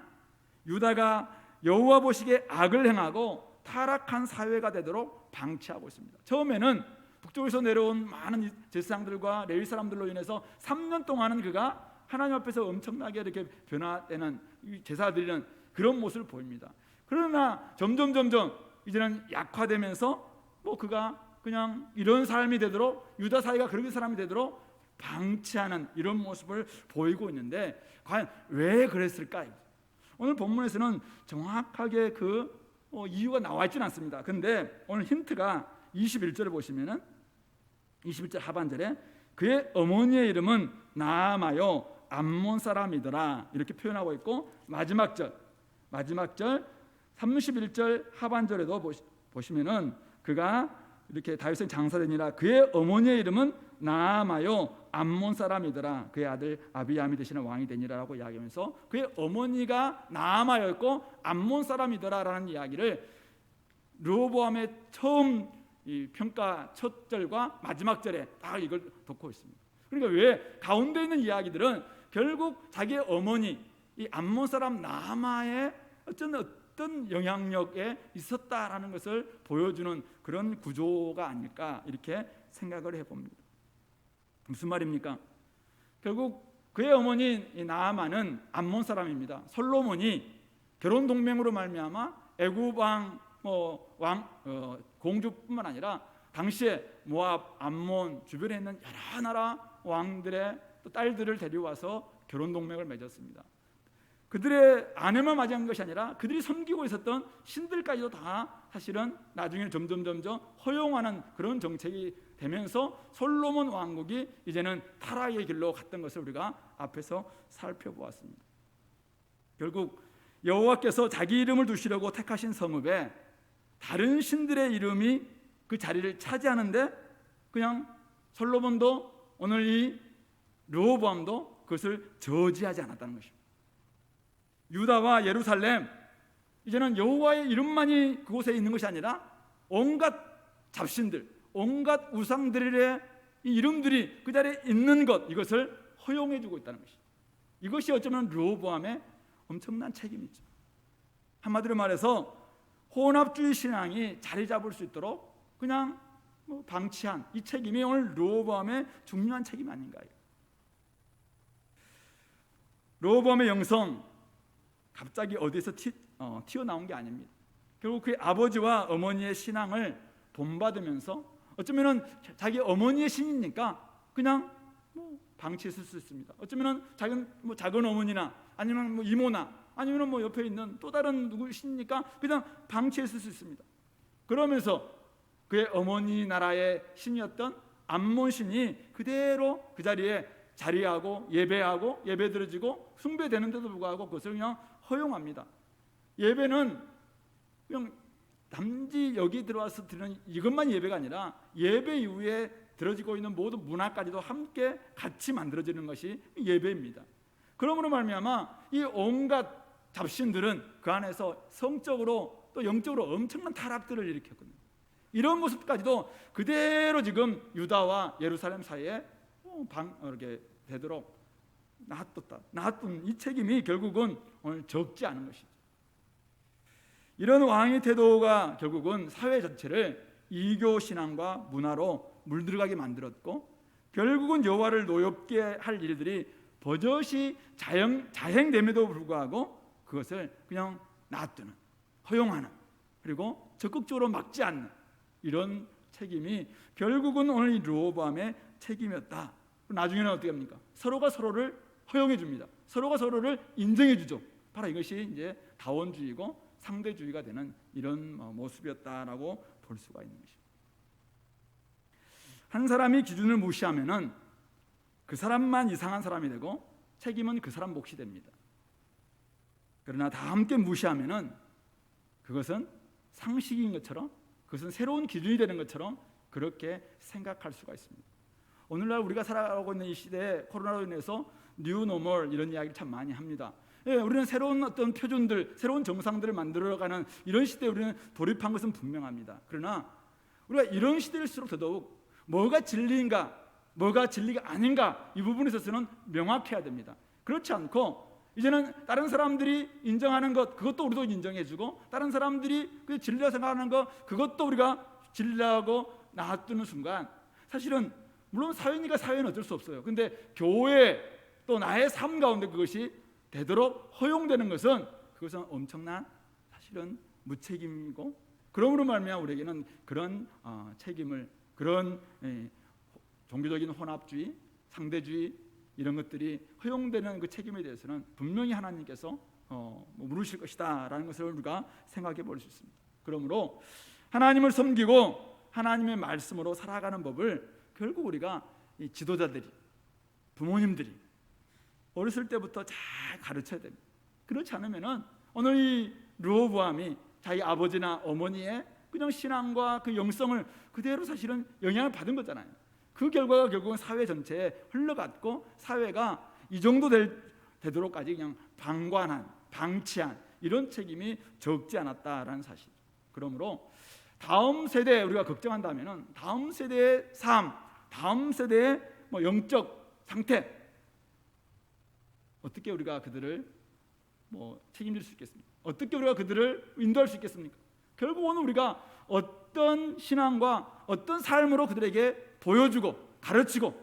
S1: 유다가 여호와 보시기에 악을 행하고 타락한 사회가 되도록 방치하고 있습니다. 처음에는 북쪽에서 내려온 많은 제사장들과 레위 사람들로 인해서 3년 동안은 그가 하나님 앞에서 엄청나게 이렇게 변화되는 제사 드리는 그런 모습을 보입니다. 그러나 점점 이제는 약화되면서 그가 그냥 이런 삶이 되도록 유다 사회가 그런 사람이 되도록 방치하는 이런 모습을 보이고 있는데 과연 왜 그랬을까요? 오늘 본문에서는 정확하게 그 이유가 나와 있지는 않습니다. 그런데 오늘 힌트가 21절을 보시면은 21절 하반절에 그의 어머니의 이름은 나아마요 암몬 사람이더라 이렇게 표현하고 있고 마지막 절 31절 하반절에도 보시면은 그가 이렇게 다윗은 장사되니라 그의 어머니의 이름은 나아마요 암몬 사람이더라 그의 아들 아비암이 되시는 왕이 되니라라고 이야기하면서 그의 어머니가 나아마였고 암몬 사람이더라라는 이야기를 르호보암의 처음 이 평가 첫 절과 마지막 절에 다 이걸 덮고 있습니다. 그러니까 왜 가운데 있는 이야기들은 결국 자기의 어머니 이 암몬 사람 나아마의 어떤 영향력에 있었다라는 것을 보여주는 그런 구조가 아닐까 이렇게 생각을 해봅니다. 무슨 말입니까? 결국 그의 어머니 나아마는 암몬 사람입니다. 솔로몬이 결혼 동맹으로 말미암아 애굽 왕 공주뿐만 아니라 당시에 모압, 암몬 주변에 있는 여러 나라 왕들의 또 딸들을 데려와서 결혼 동맹을 맺었습니다. 그들의 아내만 맞이한 것이 아니라 그들이 섬기고 있었던 신들까지도 다 사실은 나중에 점점 허용하는 그런 정책이 되면서 솔로몬 왕국이 이제는 타락의 길로 갔던 것을 우리가 앞에서 살펴보았습니다. 결국 여호와께서 자기 이름을 두시려고 택하신 성읍에 다른 신들의 이름이 그 자리를 차지하는데 그냥 솔로몬도 오늘 이 르호보암도 그것을 저지하지 않았다는 것입니다. 유다와 예루살렘, 이제는 여호와의 이름만이 그곳에 있는 것이 아니라 온갖 잡신들, 온갖 우상들의 이 이름들이 그 자리에 있는 것, 이것을 허용해 주고 있다는 것입니다. 이것이 어쩌면 르호보암의 엄청난 책임이죠. 한마디로 말해서 혼합주의 신앙이 자리 잡을 수 있도록 그냥 방치한 이 책임이 오늘 르호보암의 중요한 책임 아닌가요? 르호보암의 영성 갑자기 어디서 튀어나온 게 아닙니다. 결국 그의 아버지와 어머니의 신앙을 본받으면서 어쩌면 자기 어머니의 신이니까 그냥 방치했을 수 있습니다. 어쩌면 작은 어머니나 아니면 이모나 아니면 옆에 있는 또 다른 누구 신이니까 그냥 방치했을 수 있습니다. 그러면서 그의 어머니 나라의 신이었던 암몬 신이 그대로 그 자리에 자리하고 예배하고 예배 드려지고 숭배되는데도 불구하고 그것을 그냥 허용합니다. 예배는 그냥 단지 여기 들어와서 드리는 이것만 예배가 아니라 예배 이후에 드려지고 있는 모든 문화까지도 함께 같이 만들어지는 것이 예배입니다. 그러므로 말미암아 이 온갖 잡신들은 그 안에서 성적으로 또 영적으로 엄청난 타락들을 일으켰거든요. 이런 모습까지도 그대로 지금 유다와 예루살렘 사이에 이렇게 되도록 놔둔 이 책임이 결국은 오늘 적지 않은 것이죠. 이런 왕의 태도가 결국은 사회 전체를 이교 신앙과 문화로 물들어가게 만들었고 결국은 여호와를 노엽게 할 일들이 버젓이 자행됨에도 불구하고 그것을 그냥 놔두는, 허용하는, 그리고 적극적으로 막지 않는 이런 책임이 결국은 오늘 이 르호보암의 책임이었다. 나중에는 어떻게 합니까? 서로가 서로를 허용해 줍니다. 서로가 서로를 인정해 주죠. 바로 이것이 이제 다원주의고 상대주의가 되는 이런 모습이었다라고 볼 수가 있는 것입니다. 한 사람이 기준을 무시하면은 그 사람만 이상한 사람이 되고 책임은 그 사람 몫이 됩니다. 그러나 다 함께 무시하면은 그것은 상식인 것처럼, 그것은 새로운 기준이 되는 것처럼 그렇게 생각할 수가 있습니다. 오늘날 우리가 살아가고 있는 이 시대에 코로나로 인해서 뉴노멀 이런 이야기를 참 많이 합니다. 우리는 새로운 어떤 표준들, 새로운 정상들을 만들어가는 이런 시대에 우리는 돌입한 것은 분명합니다. 그러나 우리가 이런 시대일수록 더더욱 뭐가 진리인가, 뭐가 진리가 아닌가 이 부분에 있어서는 명확해야 됩니다. 그렇지 않고 이제는 다른 사람들이 인정하는 것 그것도 우리도 인정해주고 다른 사람들이 그 진리라고 생각하는 것 그것도 우리가 진리라고 놔두는 순간 사실은 물론 사회니까 사회는 어쩔 수 없어요. 근데 교회 또 나의 삶 가운데 그것이 되도록 허용되는 것은 그것은 엄청난 사실은 무책임이고 그러므로 말미암아 우리에게는 그런 책임을 그런 종교적인 혼합주의, 상대주의 이런 것들이 허용되는 그 책임에 대해서는 분명히 하나님께서 물으실 것이다라는 것을 우리가 생각해 볼 수 있습니다. 그러므로 하나님을 섬기고 하나님의 말씀으로 살아가는 법을 결국 우리가 이 지도자들이 부모님들이 어렸을 때부터 잘 가르쳐야 됩니다. 그렇지 않으면은 오늘 이 르호보암이 자기 아버지나 어머니의 그냥 신앙과 그 영성을 그대로 사실은 영향을 받은 거잖아요. 그 결과가 결국은 사회 전체에 흘러갔고 사회가 이 정도 되도록까지 그냥 방관한, 방치한 이런 책임이 적지 않았다라는 사실. 그러므로 다음 세대에 우리가 걱정한다면은 다음 세대의 삶, 다음 세대의 영적 상태 어떻게 우리가 그들을 책임질 수 있겠습니까? 어떻게 우리가 그들을 인도할 수 있겠습니까? 결국은 우리가 어떤 신앙과 어떤 삶으로 그들에게 보여주고 가르치고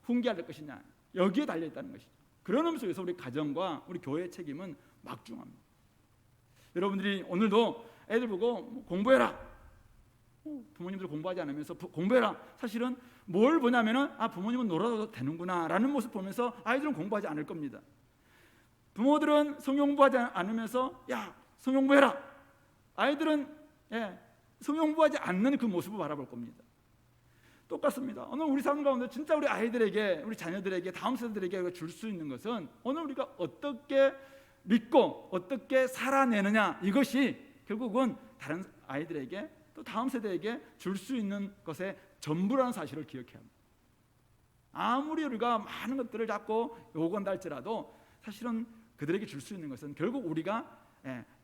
S1: 훈계할 것이냐 여기에 달려 있다는 것이죠. 그런 의미 속에서 우리 가정과 우리 교회의 책임은 막중합니다. 여러분들이 오늘도 애들 보고 공부해라. 부모님들 공부하지 않으면서 공부해라. 사실은 뭘 보냐면은 부모님은 놀아도 되는구나라는 모습 보면서 아이들은 공부하지 않을 겁니다. 부모들은 성경공부하지 않으면서 성경공부해라. 아이들은 성경공부하지 않는 그 모습을 바라볼 겁니다. 똑같습니다. 오늘 우리 삶 가운데 진짜 우리 아이들에게 우리 자녀들에게 다음 세대들에게 줄 수 있는 것은 오늘 우리가 어떻게 믿고 어떻게 살아내느냐 이것이 결국은 다른 아이들에게 또 다음 세대에게 줄 수 있는 것의 전부라는 사실을 기억해야 합니다. 아무리 우리가 많은 것들을 자꾸 요구한다 할지라도 사실은 그들에게 줄 수 있는 것은 결국 우리가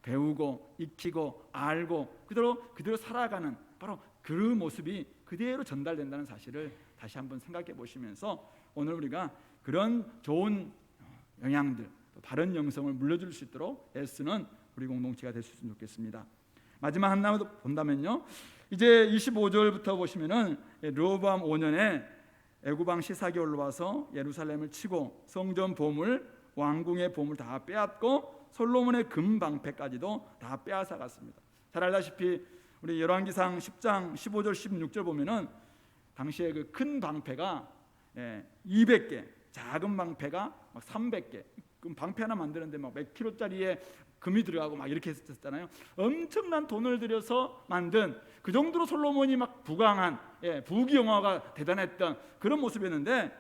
S1: 배우고 익히고 알고 그대로 살아가는 바로 그 모습이 그대로 전달된다는 사실을 다시 한번 생각해 보시면서 오늘 우리가 그런 좋은 영향들, 바른 영성을 물려줄 수 있도록 애쓰는 우리 공동체가 될 수 있으면 좋겠습니다. 마지막 하나 본다면요, 이제 25절부터 보시면은 르호보암 5년에 애굽 왕 시삭이 올라와서 예루살렘을 치고 성전 보물, 왕궁의 보물 다 빼앗고 솔로몬의 금 방패까지도 다 빼앗아 갔습니다. 잘 알다시피 우리 열왕기상 10장 15절 16절 보면은 당시에 그 큰 방패가 200개, 작은 방패가 막 300개. 그럼 방패 하나 만드는데 막 몇 킬로짜리에 금이 들어가고 막 이렇게 했었잖아요. 엄청난 돈을 들여서 만든, 그 정도로 솔로몬이 막 부강한, 부귀영화가 대단했던 그런 모습이었는데,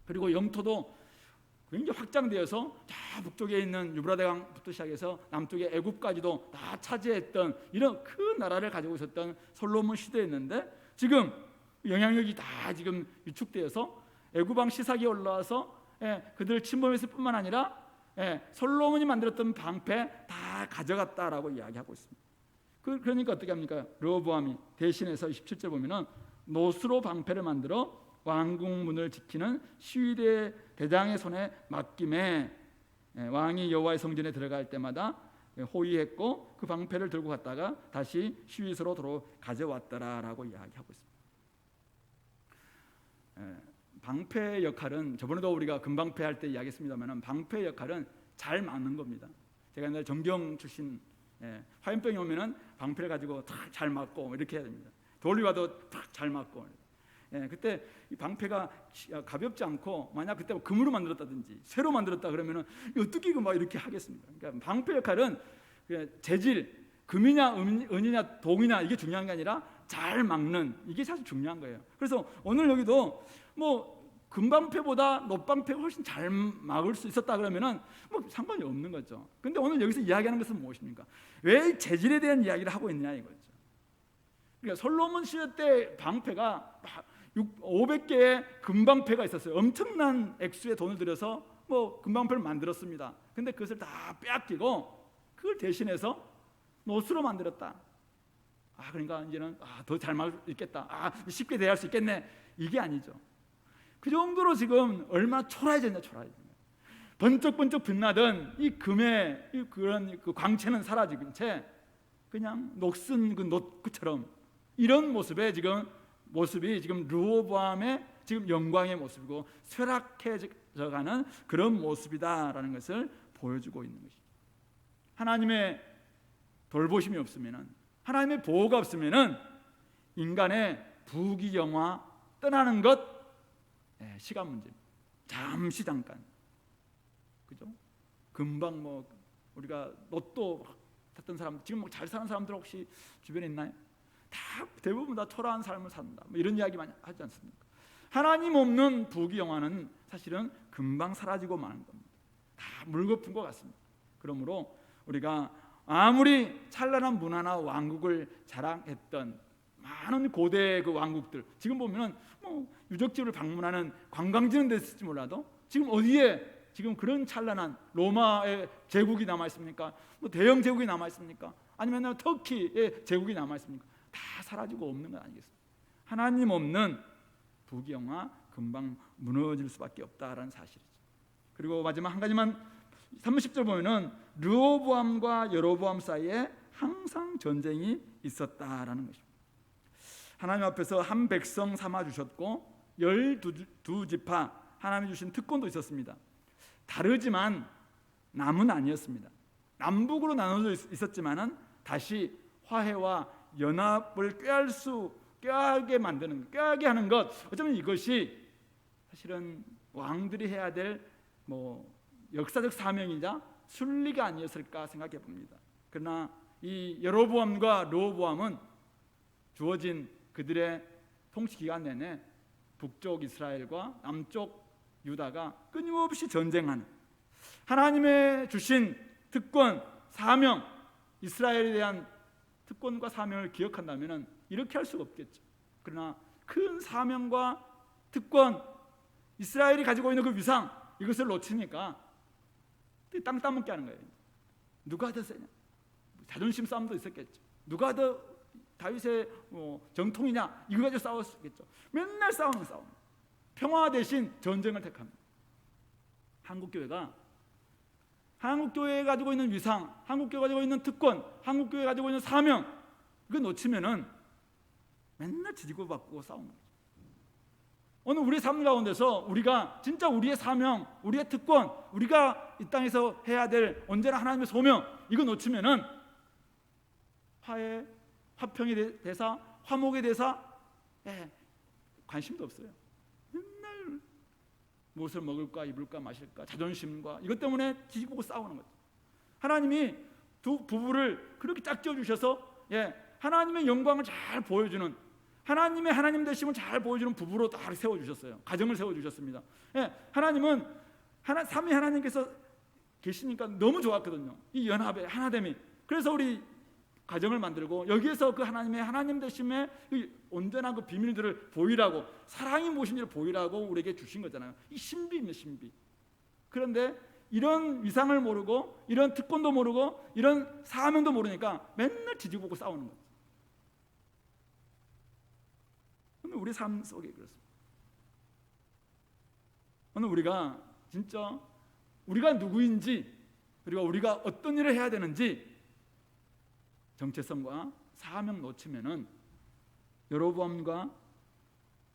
S1: 그리고 영토도 굉장히 확장되어서 저 북쪽에 있는 유브라데강부터 시작해서 남쪽의 애굽까지도 다 차지했던 이런 큰 나라를 가지고 있었던 솔로몬 시대였는데, 지금 영향력이 다 지금 위축되어서 애굽 왕 시삭이 올라와서 그들을 침범했을 뿐만 아니라 솔로몬이 만들었던 방패 다 가져갔다라고 이야기하고 있습니다. 그러니까 어떻게 합니까? 르호보암이 대신해서 27절 보면은 노스로 방패를 만들어 왕궁 문을 지키는 시위대 대장의 손에 맡김에 왕이 여호와의 성전에 들어갈 때마다 호위했고 그 방패를 들고 갔다가 다시 시위소로 도로 가져왔더라라고 이야기하고 있습니다. 방패의 역할은 저번에도 우리가 금방패 할 때 이야기했습니다만 방패의 역할은 잘 막는 겁니다. 제가 옛날에 정경 출신 화염병이 오면은 방패를 가지고 탁 잘 막고 이렇게 해야 됩니다. 돌이 와도 탁 잘 막고. 그때 이 방패가 가볍지 않고 만약 그때 금으로 만들었다든지 쇠로 만들었다 그러면은 어떻게 막 이렇게 하겠습니까? 그러니까 방패 역할은 재질, 금이냐 은이냐 동이냐 이게 중요한 게 아니라 잘 막는, 이게 사실 중요한 거예요. 그래서 오늘 여기도 뭐 금방패보다 놋방패가 훨씬 잘 막을 수 있었다 그러면은 뭐 상관이 없는 거죠. 근데 오늘 여기서 이야기하는 것은 무엇입니까? 왜 재질에 대한 이야기를 하고 있느냐 이거죠. 그러니까 솔로몬 시대 때 방패가 500개의 금방패가 있었어요. 엄청난 액수의 돈을 들여서 뭐 금방패를 만들었습니다. 근데 그것을 다 빼앗기고 그걸 대신해서 노스로 만들었다. 그러니까 이제는 더 잘 막을 수 있겠다. 쉽게 대할 수 있겠네. 이게 아니죠. 그 정도로 지금 얼마나 초라해졌냐. 번쩍번쩍 빛나던 이 금의 그런 그 광채는 사라진 채 그냥 녹슨 그 놋처럼 이런 모습이 지금 르호보암의 지금 영광의 모습이고 쇠락해져가는 그런 모습이다라는 것을 보여주고 있는 것이죠. 하나님의 돌보심이 없으면은, 하나님의 보호가 없으면은 인간의 부귀영화 떠나는 것 시간 문제입니다. 잠깐, 그죠? 금방 뭐 우리가 로또 탔던 사람, 지금 잘 사는 사람들 혹시 주변에 있나요? 다 대부분 다 초라한 삶을 산다. 뭐 이런 이야기 많이 하지 않습니까? 하나님 없는 부귀영화는 사실은 금방 사라지고 마는 겁니다. 다 물거품 것 같습니다. 그러므로 우리가 아무리 찬란한 문화나 왕국을 자랑했던 많은 고대 그 왕국들, 지금 보면은 뭐 유적지를 방문하는 관광지는 됐을지 몰라도 지금 어디에 지금 그런 찬란한 로마의 제국이 남아 있습니까? 뭐 대영 제국이 남아 있습니까? 아니면 터키의 제국이 남아 있습니까? 다 사라지고 없는 건 아니겠습니까? 하나님 없는 부귀영화 금방 무너질 수밖에 없다라는 사실이죠. 그리고 마지막 한 가지만 30절 보면은 르호보암과 여로보암 사이에 항상 전쟁이 있었다라는 것입니다. 하나님 앞에서 한 백성 삼아 주셨고 12지파 하나님이 주신 특권도 있었습니다. 다르지만 남은 아니었습니다. 남북으로 나눠져 있었지만은 다시 화해와 연합을 꾀하게 하는 것, 어쩌면 이것이 사실은 왕들이 해야 될 뭐 역사적 사명이자 순리가 아니었을까 생각해 봅니다. 그러나 이 여로보암과 르호보암은 주어진 그들의 통치 기간 내내 북쪽 이스라엘과 남쪽 유다가 끊임없이 전쟁하는, 하나님의 주신 특권, 사명, 이스라엘에 대한 특권과 사명을 기억한다면 이렇게 할 수가 없겠죠. 그러나 큰 사명과 특권, 이스라엘이 가지고 있는 그 위상, 이것을 놓치니까 땅 따먹게 하는 거예요. 누가 더 세냐? 자존심 싸움도 있었겠죠. 누가 더 다윗의 정통이냐? 이거 가지고 싸웠겠죠. 맨날 싸우는 싸움. 평화 대신 전쟁을 택합니다. 한국교회가 가지고 있는 위상, 한국교회가 가지고 있는 특권, 한국교회가 가지고 있는 사명, 이거 놓치면은 맨날 지지고 받고 싸우는 거죠. 오늘 우리 삶 가운데서 우리가 진짜 우리의 사명, 우리의 특권, 우리가 이 땅에서 해야 될 언제나 하나님의 소명, 이거 놓치면은 화평의 대사, 화목의 대사, 관심도 없어요. 맨날 무엇을 먹을까, 입을까, 마실까, 자존심과 이것 때문에 지지고 싸우는 거죠. 하나님이 두 부부를 그렇게 짝지어 주셔서 하나님의 영광을 잘 보여주는, 하나님의 하나님 되심을 잘 보여주는 부부로 딱 세워주셨어요. 가정을 세워주셨습니다. 하나님은 삼위 하나님께서 계시니까 너무 좋았거든요. 이 연합의 하나됨이. 그래서 우리 가정을 만들고 여기에서 그 하나님의 하나님 되심의 온전한 그 비밀들을 보이라고, 사랑이 무엇인지를 보이라고 우리에게 주신 거잖아요. 이 신비입니다, 신비. 그런데 이런 위상을 모르고, 이런 특권도 모르고, 이런 사명도 모르니까 맨날 지지고 싸우는 거죠. 오늘 우리 삶 속에 그렇습니다. 오늘 우리가 진짜 우리가 누구인지, 그리고 우리가 어떤 일을 해야 되는지 정체성과 사명 놓치면은 여로보암과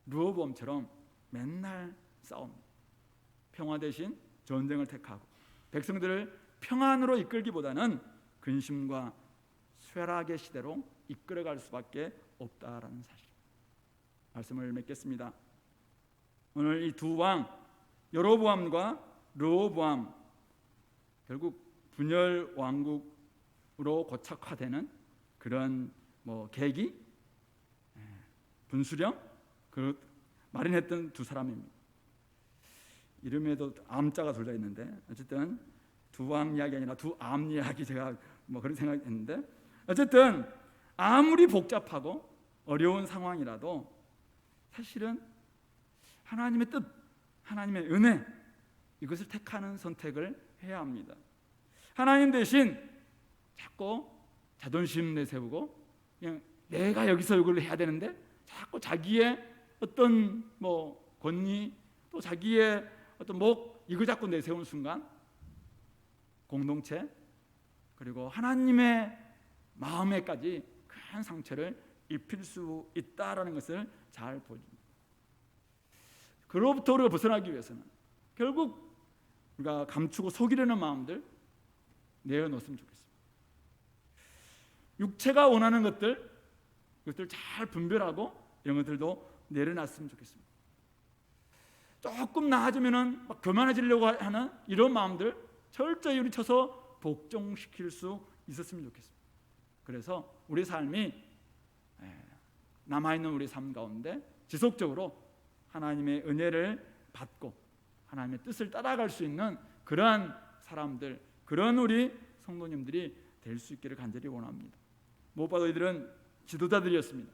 S1: 르호보암처럼 맨날 싸웁니다. 평화 대신 전쟁을 택하고 백성들을 평안으로 이끌기보다는 근심과 쇠락의 시대로 이끌어갈 수밖에 없다라는 사실. 말씀을 맺겠습니다. 오늘 이 두 왕 여로보암과 르호보암, 결국 분열 왕국으로 고착화되는 그런 계기, 분수령, 그 마련했던 두 사람입니다. 이름에도 암자가 둘러 있는데 어쨌든 두 왕 이야기 아니라 두 암 이야기, 제가 그런 생각했는데 어쨌든 아무리 복잡하고 어려운 상황이라도 사실은 하나님의 뜻, 하나님의 은혜, 이것을 택하는 선택을 해야 합니다. 하나님 대신 자꾸 자존심 내세우고 그냥 내가 여기서 이걸 해야 되는데 자꾸 자기의 어떤 권위, 또 자기의 어떤 이거 자꾸 내세우는 순간 공동체, 그리고 하나님의 마음에까지 큰 상처를 입힐 수 있다라는 것을 잘 보여줍니다. 그로부터 우리가 벗어나기 위해서는 결국 우리가 감추고 속이려는 마음들 내어놓으면 좋겠습니다. 육체가 원하는 것들, 이것들 잘 분별하고 이런 것들도 내려놨으면 좋겠습니다. 조금 나아지면은 교만해지려고 하는 이런 마음들 철저히 우리쳐서 복종시킬 수 있었으면 좋겠습니다. 그래서 우리 삶이 남아있는 우리 삶 가운데 지속적으로 하나님의 은혜를 받고 하나님의 뜻을 따라갈 수 있는 그러한 사람들, 그런 우리 성도님들이 될 수 있기를 간절히 원합니다. 무엇보다 이들은 지도자들이었습니다.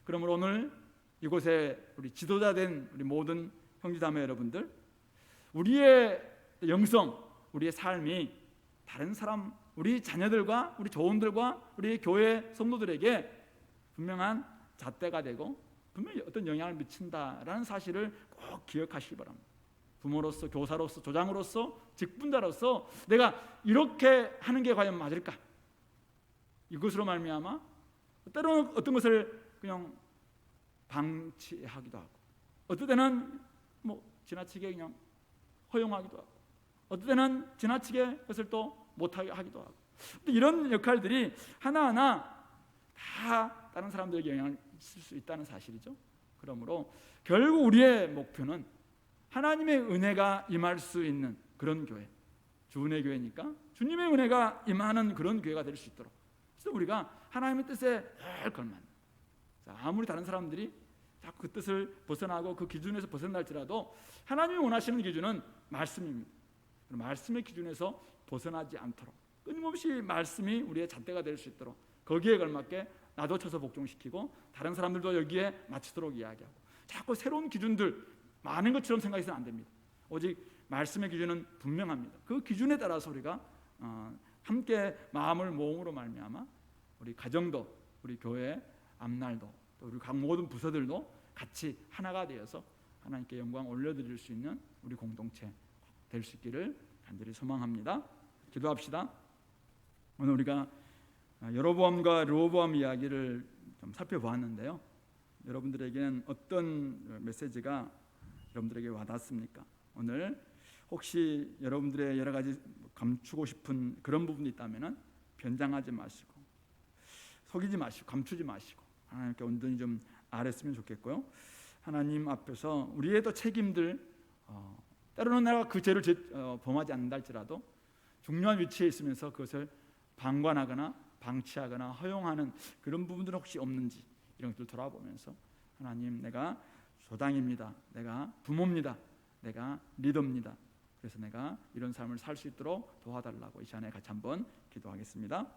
S1: 그러므로 오늘 이곳에 우리 지도자 된 우리 모든 형제자매 여러분들, 우리의 영성, 우리의 삶이 다른 사람, 우리 자녀들과 우리 조원들과 우리 교회 성도들에게 분명한 잣대가 되고 분명히 어떤 영향을 미친다라는 사실을 꼭 기억하시기 바랍니다. 부모로서, 교사로서, 조장으로서, 직분자로서 내가 이렇게 하는 게 과연 맞을까? 이것으로 말미암아 때로는 어떤 것을 그냥 방치하기도 하고, 어떨 때는 지나치게 그냥 허용하기도 하고, 어떨 때는 지나치게 그것을 또 못하게 하기도 하고, 이런 역할들이 하나하나 다 다른 사람들에게 영향을 있을 수 있다는 사실이죠. 그러므로 결국 우리의 목표는 하나님의 은혜가 임할 수 있는 그런 교회, 주은혜 교회니까 주님의 은혜가 임하는 그런 교회가 될 수 있도록, 그래서 우리가 하나님의 뜻에 늘 걸맞는, 아무리 다른 사람들이 자꾸 그 뜻을 벗어나고 그 기준에서 벗어날지라도 하나님이 원하시는 기준은 말씀입니다. 말씀의 기준에서 벗어나지 않도록 끊임없이 말씀이 우리의 잣대가 될 수 있도록 거기에 걸맞게 나도 쳐서 복종시키고 다른 사람들도 여기에 맞추도록 이야기하고, 자꾸 새로운 기준들, 많은 것처럼 생각해서는 안 됩니다. 오직 말씀의 기준은 분명합니다. 그 기준에 따라서 우리가 함께 마음을 모음으로 말미암아 우리 가정도, 우리 교회 앞날도, 또 우리 각 모든 부서들도 같이 하나가 되어서 하나님께 영광 올려드릴 수 있는 우리 공동체 될 수 있기를 간절히 소망합니다. 기도합시다. 오늘 우리가 여로보암과 르호보암 이야기를 좀 살펴보았는데요. 여러분들에게는 어떤 메시지가 여러분들에게 와닿습니까? 오늘 혹시 여러분들의 여러 가지 감추고 싶은 그런 부분이 있다면 변장하지 마시고 속이지 마시고 감추지 마시고 하나님께 온전히 좀 아뢰었으면 좋겠고요. 하나님 앞에서 우리의 또 책임들, 때로는 내가 그 죄를 범하지 않는다 할지라도 중요한 위치에 있으면서 그것을 방관하거나 방치하거나 허용하는 그런 부분들은 혹시 없는지 이런 것들 돌아보면서 하나님, 내가 조당입니다. 내가 부모입니다. 내가 리더입니다. 그래서 내가 이런 삶을 살 수 있도록 도와달라고 이 시간에 같이 한번 기도하겠습니다.